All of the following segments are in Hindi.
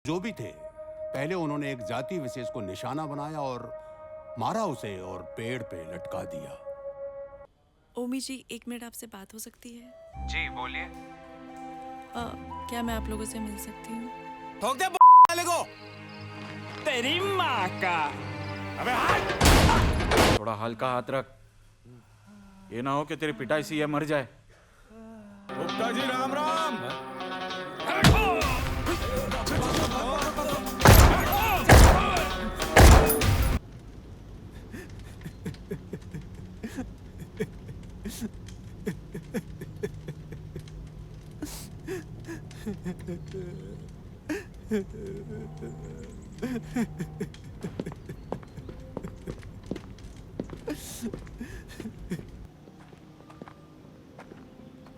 जो भी थे, पहले उन्होंने एक जाति विशेष को निशाना बनाया और मारा उसे और पेड़ पे लटका दिया। ओमी जी, 1 मिनट आपसे बात हो सकती है? जी बोलिए। क्या मैं आप लोगों से मिल सकती हूँ? ठोक दे वाले को। तेरी माँ का। अबे हट! थोड़ा हल्का हाथ रख, ये ना हो कि तेरी पिटाई से ये मर जाए। गुप्ता जी राम राम।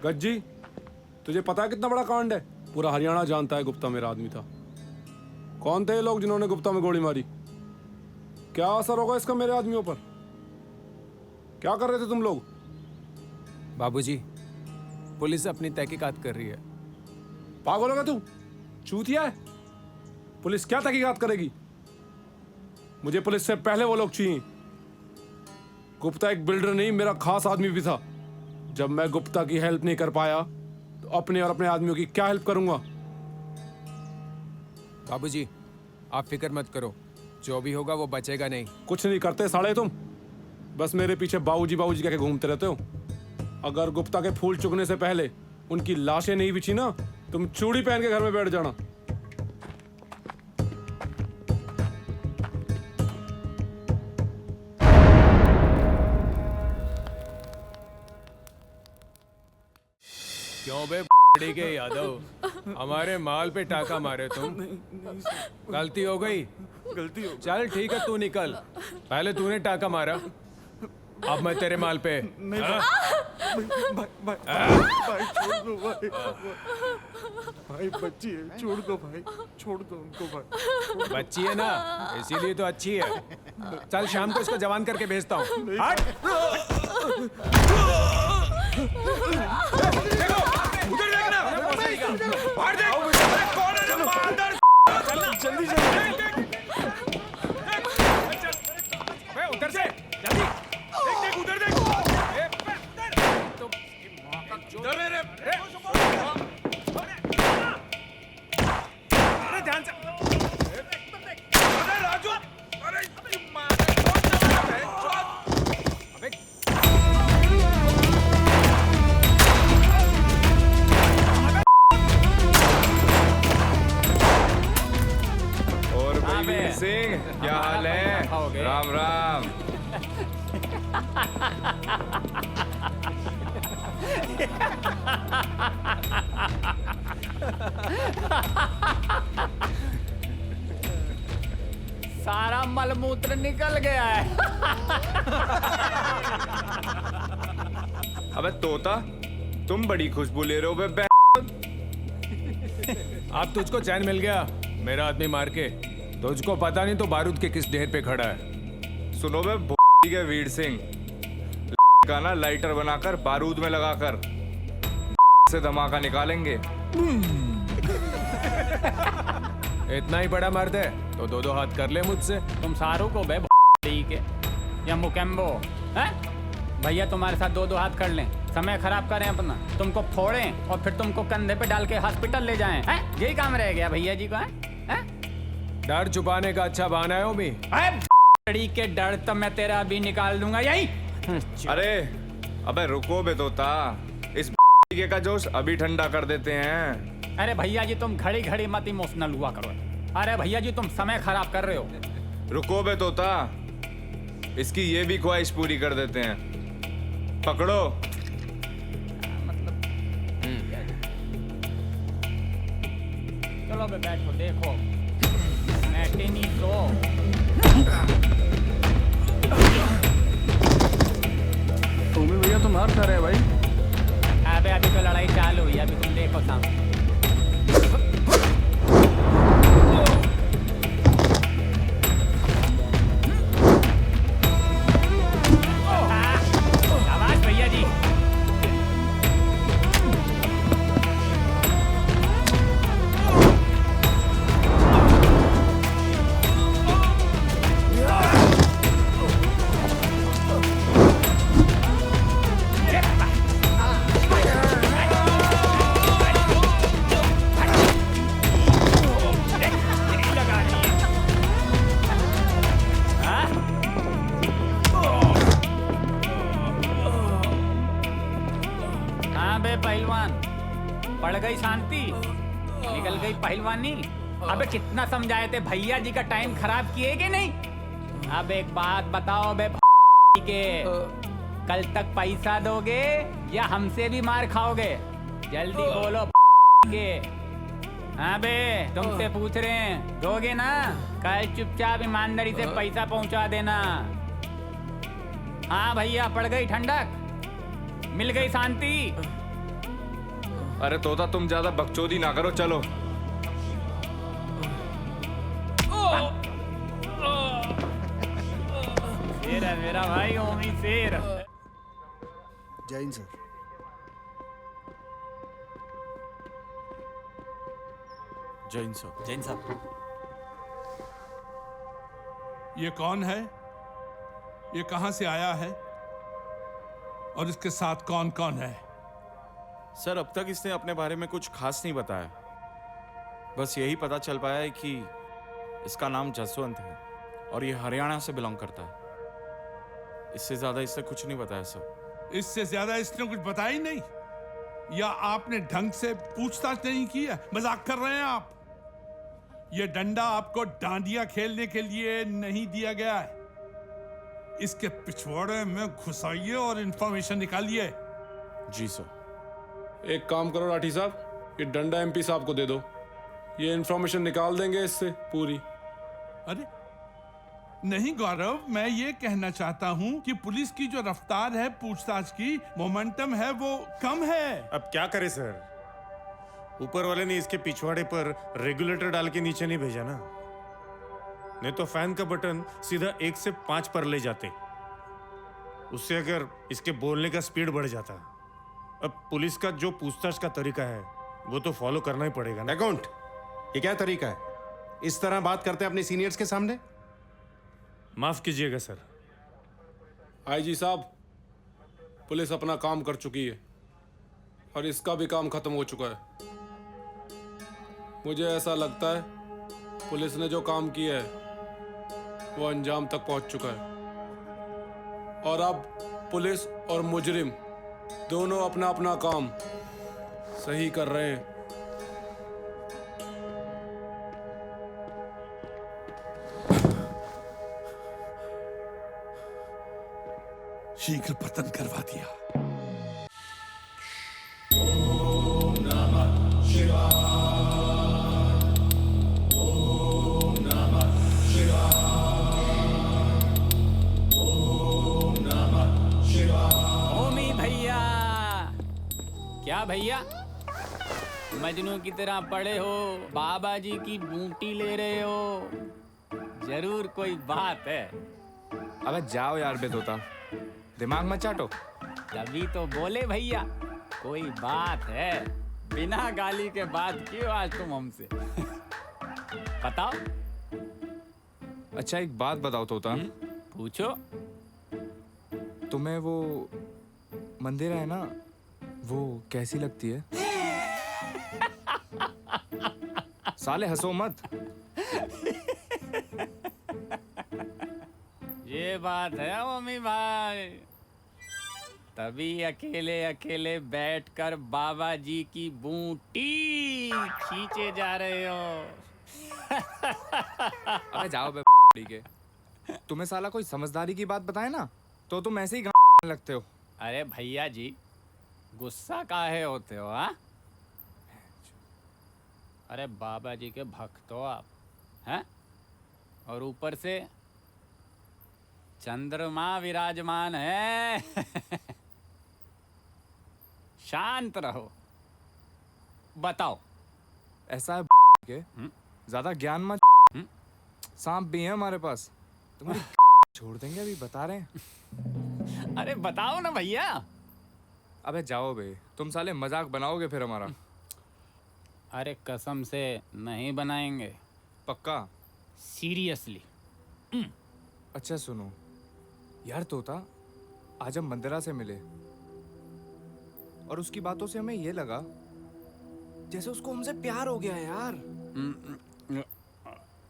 गज्जी, तुझे पता है कितना बड़ा कांड है? पूरा हरियाणा जानता है गुप्ता मेरा आदमी था। कौन थे ये लोग जिन्होंने गुप्ता में गोली मारी? क्या असर होगा इसका मेरे आदमियों पर? क्या कर रहे थे तुम लोग? बाबूजी, पुलिस अपनी तहकीकात कर रही है। पागल होगा तू? चूतिया है? पुलिस क्या तहकीकात करेगी? मुझे पुलिस से पहले वो लोग चाहिए। गुप्ता एक बिल्डर नहीं, मेरा खास आदमी भी था। जब मैं गुप्ता की हेल्प नहीं कर पाया तो अपने और अपने आदमियों की क्या हेल्प करूंगा? बाबूजी, आप फिक्र मत करो, जो भी होगा वो बचेगा नहीं। कुछ नहीं करते साले तुम, बस मेरे पीछे बाबूजी बाबूजी कह के घूमते रहते हो। अगर गुप्ता के फूल चुगने से पहले उनकी लाशें नहीं बिछी ना, तुम चूड़ी पहन के घर में बैठ जाना। क्यों बे के यादव, हमारे माल पे टाका मारे तुम? गलती हो गई। चल ठीक है, तू निकल। पहले तूने टाका मारा, अब मैं तेरे माल पे। भाई बच्ची है, छोड़ दो भाई, छोड़ दो उनको भाई। बच्ची है ना, इसीलिए तो अच्छी है। चल शाम को इसको जवान करके भेजता हूँ। उधर देखना। बाहर देख। कौन है जो मार? जल्दी जल्दी। उधर से जल्दी। देख देख उधर देख। उधर रे रे। अरे ध्यान से। अरे राजू, अरे और वीर सिंह, क्या हाल है? राम राम। सारा मलमूत्र निकल गया है। अबे तोता, तुम बड़ी खुशबू ले रहे हो बे। अब तुझको चैन मिल गया मेरा आदमी मार के? तुझको पता नहीं तो बारूद के किस ढेर पे खड़ा है। सुनो बे के वीर सिंह, का ना लाइटर बनाकर बारूद में लगाकर से धमाका निकालेंगे। इतना ही बड़ा मर्द है तो दो दो हाथ कर ले मुझसे। तुम सारों को बे के या मुकेम्बो हैं? भैया तुम्हारे साथ दो दो हाथ कर लें, समय खराब करें अपना, तुमको फोड़ें और फिर तुमको कंधे पे डाल के हॉस्पिटल ले जाएं, हैं? यही काम रह गया भैया जी का, हैं? डर छुपाने का अच्छा बहाना है वो भी। लड़ी के डर तो मैं तेरा अभी निकाल दूंगा यही। अरे अबे रुको बे तोता, इस के का जोश अभी ठंडा कर देते हैं। अरे भैया जी तुम घड़ी घड़ी मत इमोशनल हुआ करो। अरे भैया जी तुम समय खराब कर रहे हो। रुको बे तोता, इसकी ये भी ख्वाहिश पूरी कर देते हैं। पकड़ो। चलो बे बैठो, देखो मैटिनी तो ओमी भैया तो मार खा रहे हैं भाई। अबे अभी तो लड़ाई चालू हुई, अभी तुम देखो सामने। शाबाश भैया जी। पड़ गई शांति, निकल गई पहलवानी। अबे कितना समझाए थे, भैया जी का टाइम खराब किए कि नहीं? अब एक बात बताओ बे के, कल तक पैसा दोगे या हमसे भी मार खाओगे? जल्दी बोलो के। हाँ बे, तुमसे पूछ रहे हैं, दोगे ना? कल चुपचाप ईमानदारी से पैसा पहुंचा देना। हाँ भैया, पड़ गई ठंडक, मिल गई शांति। अरे तोता तुम ज्यादा बकचोदी ना करो, चलो। शेर है मेरा भाई, ओमी शेर। जय हिंद सर। जय हिंद सर। जैन साहब, ये कौन है? ये कहां से आया है? और इसके साथ कौन कौन है? सर अब तक इसने अपने बारे में कुछ खास नहीं बताया। बस यही पता चल पाया है कि इसका नाम जसवंत है और ये हरियाणा से बिलोंग करता है। इससे ज्यादा इसने कुछ नहीं बताया सर। इससे ज्यादा इसने कुछ बताया ही नहीं? या आपने ढंग से पूछताछ नहीं की है? मजाक कर रहे हैं आप? ये डंडा आपको डांडिया खेलने के लिए नहीं दिया गया है। इसके पिछवाड़े में घुसाइए और इंफॉर्मेशन निकालिए। जी सर। एक काम करो राठी साहब, ये डंडा एमपी साहब को दे दो, ये इन्फॉर्मेशन निकाल देंगे इससे पूरी। अरे नहीं गौरव, मैं ये कहना चाहता हूँ कि पुलिस की जो रफ्तार है पूछताछ की, मोमेंटम है, वो कम है। अब क्या करे सर, ऊपर वाले ने इसके पिछवाड़े पर रेगुलेटर डाल के नीचे नहीं भेजा ना, नहीं तो फैन का बटन सीधा 1 से 5 पर ले जाते। उससे अगर इसके बोलने का स्पीड बढ़ जाता। अब पुलिस का जो पूछताछ का तरीका है वो तो फॉलो करना ही पड़ेगा ना। अकाउंट, ये क्या तरीका है? इस तरह बात करते हैं अपने सीनियर्स के सामने? माफ कीजिएगा सर। आईजी साहब, पुलिस अपना काम कर चुकी है और इसका भी काम खत्म हो चुका है। मुझे ऐसा लगता है पुलिस ने जो काम किया है वो अंजाम तक पहुंच चुका है और अब पुलिस और मुजरिम दोनों अपना अपना काम सही कर रहे हैं। शीघ्र पतन करवा दिया। ओमी भैया, क्या भैया मजनू की तरह पड़े हो, बाबा जी की बूटी ले रहे हो? जरूर कोई बात है। अबे जाओ यार बे तोता, दिमाग मत चाटो। तभी तो बोले भैया, कोई बात है। बिना गाली के बात क्यों आज तुम हमसे? बताओ। अच्छा एक बात बताओ तोता, पूछो। तुम्हें वो मंदिर है ना, वो कैसी लगती है? साले हंसो मत। ये बात है मम्मी भाई, तभी अकेले अकेले बैठकर बाबा जी की बूटी खींचे जा रहे हो। अबे जाओ बे के, तुम्हें साला कोई समझदारी की बात बताए ना तो तुम ऐसे ही लगते हो। अरे भैया जी, गुस्सा काहे होते हो? हाँ, अरे बाबा जी के भक्त हो आप, हैं? और ऊपर से चंद्रमा विराजमान है। शांत रहो। बताओ। ऐसा है के, ज्यादा ज्ञान मत। सांप भी है हमारे पास, तुम्हारी छोड़ देंगे अभी, बता रहे हैं। अरे बताओ ना भैया। अबे जाओ बे, तुम साले मजाक बनाओगे फिर हमारा। अरे कसम से नहीं बनाएंगे, पक्का? सीरियसली। अच्छा सुनो यार तोता, आज हम मंदिरा से मिले और उसकी बातों से हमें ये लगा जैसे उसको हमसे प्यार हो गया है यार।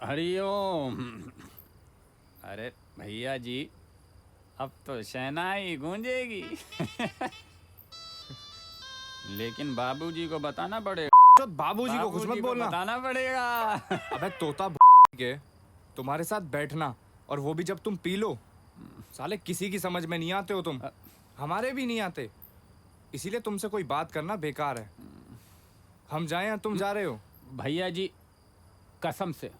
हरिओम। अरे भैया जी, अब तो शहनाई गूंजेगी। लेकिन बाबूजी को बताना पड़ेगा। तो बाबूजी को कुछ मत बाबूजी को बोलना। बताना पड़ेगा। अबे तोता के तुम्हारे साथ बैठना, और वो भी जब तुम पी लो। साले किसी की समझ में नहीं आते हो तुम, हमारे भी नहीं आते, इसीलिए तुमसे कोई बात करना बेकार है। हम जाएं या तुम जा रहे हो? भैया जी कसम से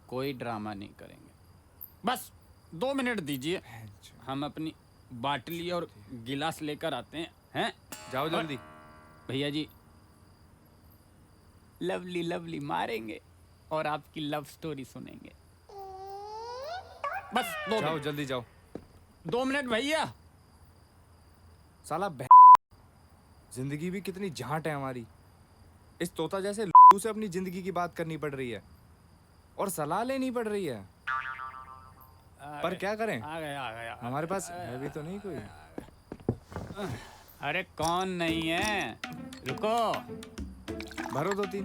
कोई ड्रामा नहीं करेंगे, बस 2 मिनट दीजिए, हम अपनी बाटली और गिलास लेकर आते हैं। जाओ जल्दी। भैया जी लवली लवली मारेंगे और आपकी लव स्टोरी सुनेंगे। बस 2 जाओ मिनट, जल्दी जाओ। 2 मिनट भैया। साला जिंदगी भी कितनी झांट है हमारी। इस तोता जैसे लू से अपनी जिंदगी की बात करनी पड़ रही है और सलाह लेनी पड़ रही है। पर क्या करें, आ गया हमारे पास है भी तो नहीं कोई। अरे कौन नहीं है, रुको। भरो 2-3।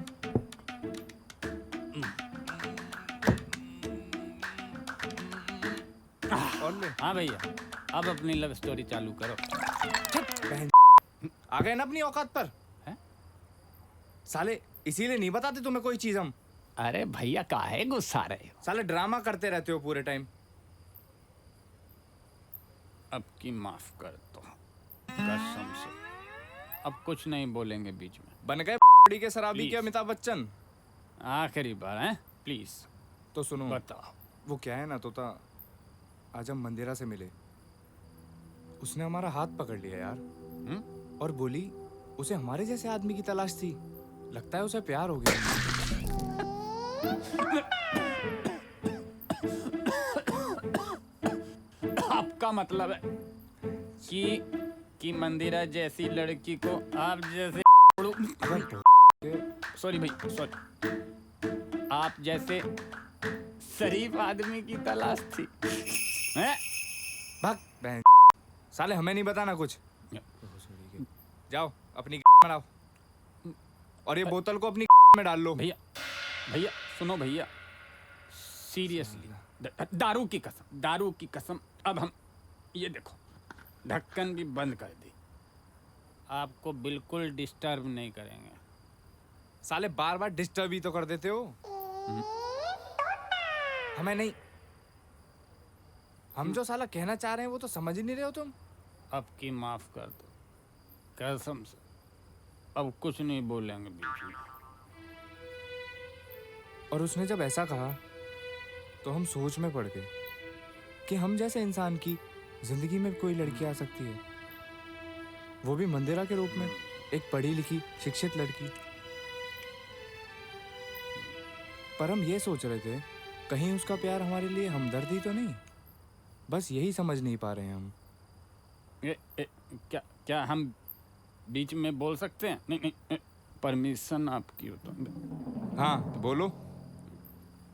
और ले। हाँ भैया, अब अपनी लव स्टोरी चालू करो। आ गए ना अपनी औकात पर। हैं? साले इसीलिए नहीं बताते तुम्हें कोई चीज हम। अरे भैया काहे गुस्सा रहे हो? साले ड्रामा करते रहते हो पूरे टाइम। अब की माफ कर दो, कसम से अब कुछ नहीं बोलेंगे बीच में। बन गए के शराबी के Please. अमिताभ बच्चन। आखिरी बार है, प्लीज तो सुनो, बताओ। वो क्या है ना तोता, आज हम मंदिरा से मिले, उसने हमारा हाथ पकड़ लिया यार। और बोली उसे हमारे जैसे आदमी की तलाश थी, लगता है उसे प्यार हो गया। आपका मतलब है कि मंदिरा जैसी लड़की को आप जैसे सॉरी भाई सॉरी, आप जैसे शरीफ आदमी की तलाश थी हैं? भाग बहन। साले हमें नहीं बताना कुछ। जाओ अपनी बनाओ और ये बोतल को अपनी में डाल लो। भैया भैया सुनो भैया, सीरियसली दारू की कसम अब हम ये देखो ढक्कन भी बंद कर दी, आपको बिल्कुल डिस्टर्ब नहीं करेंगे। साले बार बार डिस्टर्ब ही तो कर देते हो। हमें नहीं, हम जो साला कहना चाह रहे हैं वो तो समझ ही नहीं रहे हो तुम। अब की माफ कर दो, कसम से अब कुछ नहीं बोलेंगे बीच में। और उसने जब ऐसा कहा तो हम सोच में पड़ गए कि हम जैसे इंसान की जिंदगी में कोई लड़की आ सकती है, वो भी मंदिरा के रूप में, एक पढ़ी लिखी शिक्षित लड़की। पर हम ये सोच रहे थे कहीं उसका प्यार हमारे लिए हमदर्दी तो नहीं, बस यही समझ नहीं पा रहे हैं हम। क्या हम बीच में बोल सकते हैं? नहीं परमिशन आपकी हो तो। हाँ बोलो।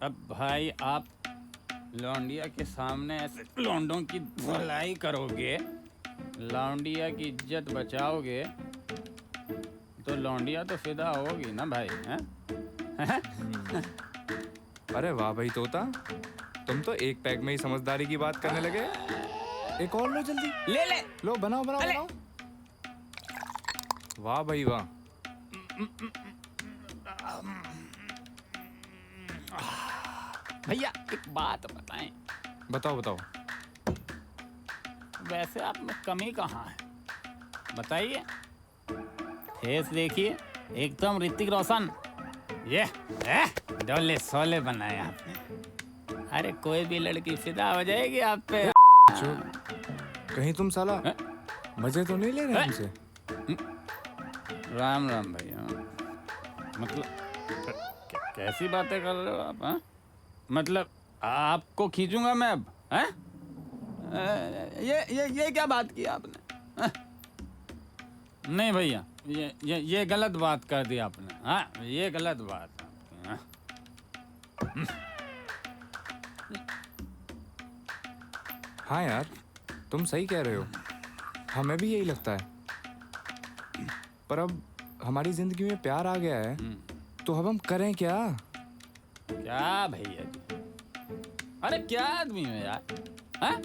अब भाई आप लौंडिया के सामने ऐसे लौंडों की भलाई करोगे, लौंडिया की इज्जत बचाओगे तो लौंडिया तो फिदा होगी ना भाई, हैं? अरे वाह भाई तोता, तुम तो एक पैक में ही समझदारी की बात करने लगे। एक और लो जल्दी। ले लो बनाओ बनाओ अरे! बनाओ। वाह भाई वाह। भैया एक बात बताएं, बताओ बताओ। वैसे आप में कमी कहाँ है बताइए? फेस देखिए एकदम ऋतिक रोशन, ये डोले सोले बनाए आपने। अरे कोई भी लड़की फिदा हो जाएगी आप पे। कहीं तुम साला मजे तो नहीं ले रहे हमसे? राम राम भैया, मतलब कैसी बातें कर रहे हो आप? हाँ? मतलब आपको खींचूंगा मैं अब? हैं? ये क्या बात की आपने? हाँ? नहीं भैया, ये गलत बात कर दी आपने। हाँ ये गलत बात आपकी, हाँ? हाँ यार तुम सही कह रहे हो, हमें भी यही लगता है। पर अब हमारी जिंदगी में प्यार आ गया है तो अब हम करें क्या? क्या भैया जी, अरे क्या आदमी हो यार? हाँ?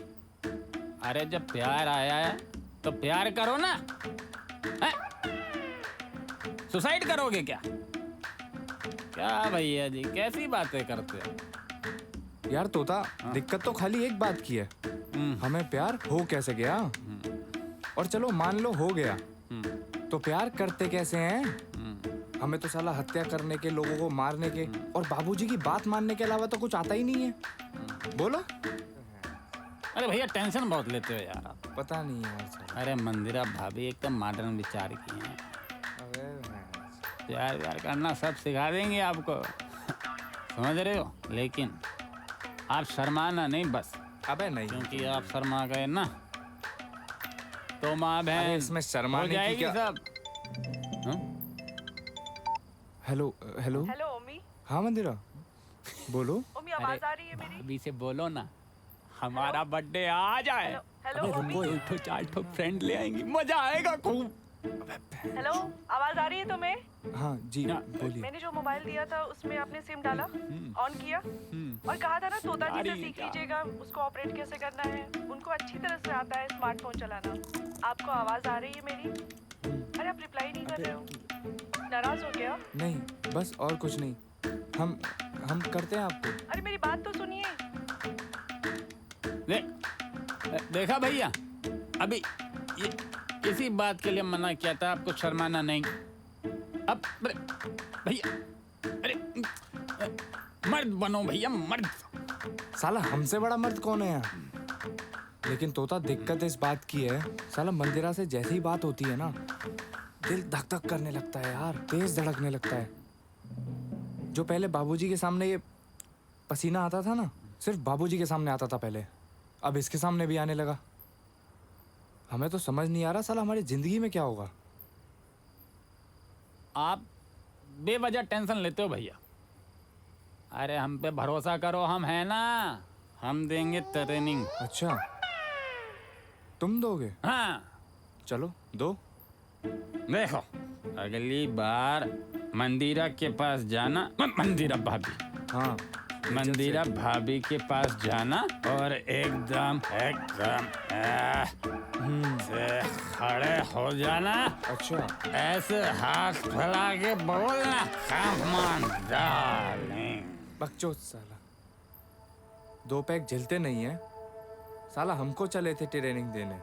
अरे जब प्यार आया है तो प्यार करो ना। हाँ? सुसाइड करोगे क्या? क्या भैया जी कैसी बातें करते हो? यार तोता, दिक्कत तो खाली एक बात की है, हमें प्यार हो कैसे गया? और चलो मान लो हो गया, तो प्यार करते कैसे हैं? हमें तो साला हत्या करने के, लोगों को मारने के और बाबूजी की बात मानने के अलावा तो कुछ आता ही नहीं है। बोलो। अरे भैया टेंशन बहुत लेते हो यार आप। पता नहीं यार साला। अरे मंदिरा भाभी एकदम मॉडर्न विचार की हैं। प्यार व्यार करना सब सिखा देंगे आपको, समझ रहे हो? लेकिन आप शर्माना नहीं बस, अबे नहीं, क्योंकि आप शर्मा गए ना तो माँ अरे बहन इसमें हो शर्माने की जाएगी क्या? सब। Hello hello. हेलो ओमी। हाँ मंदिरा, बोलो। ओमी आवाज आ रही है मेरी? भाभी से बोलो ना हमारा बर्थडे आ जाए। हेलो हेलो अबे ओमी। रुको, एक ठो चार ठो फ्रेंड ले आएंगी, मजा आएगा खूब। हेलो आवाज आ रही है तुम्हें? हाँ जी बोलिए। मैंने जो मोबाइल दिया था उसमें आपने सिम डाला, ऑन किया और कहा था ना तोता जी से सीख लीजिएगा उसको ऑपरेट कैसे करना है। उनको अच्छी तरह से आता है स्मार्टफोन चलाना। आपको आवाज आ रही है मेरी? अरे आप रिप्लाई नहीं कर रहे हो, नाराज हो गया? नहीं बस और कुछ नहीं, हम करते हैं आपको। अरे मेरी बात तो सुनिए। देखा भैया, अभी ये इसी बात के लिए मना किया था आपको शर्माना नहीं। अब भैया, अरे मर्द बनो भैया, मर्द। साला हमसे बड़ा मर्द कौन है यार? लेकिन तोता दिक्कत इस बात की है, साला मंदिरा से जैसी ही बात होती है ना, दिल धक धक करने लगता है यार, तेज धड़कने लगता है। जो पहले बाबूजी के सामने ये पसीना आता था ना, सिर्फ बाबूजी के सामने आता था पहले, अब इसके सामने भी आने लगा। हमें तो समझ नहीं आ रहा साला हमारी जिंदगी में क्या होगा। आप बेवजह टेंशन लेते हो भैया। अरे हम पे भरोसा करो, हम है ना, हम देंगे ट्रेनिंग। अच्छा तुम दोगे? हाँ चलो दो। देखो, अगली बार मंदिरा के पास जाना, मंदिरा भाभी, हाँ मंदिरा भाभी के पास जाना और एकदम से खड़े हो जाना। अच्छा ऐसे हाथ फैला के बोलना, come on darling। बकचोद साला, 2 पैक झलते नहीं है साला, हमको चले थे ट्रेनिंग देने।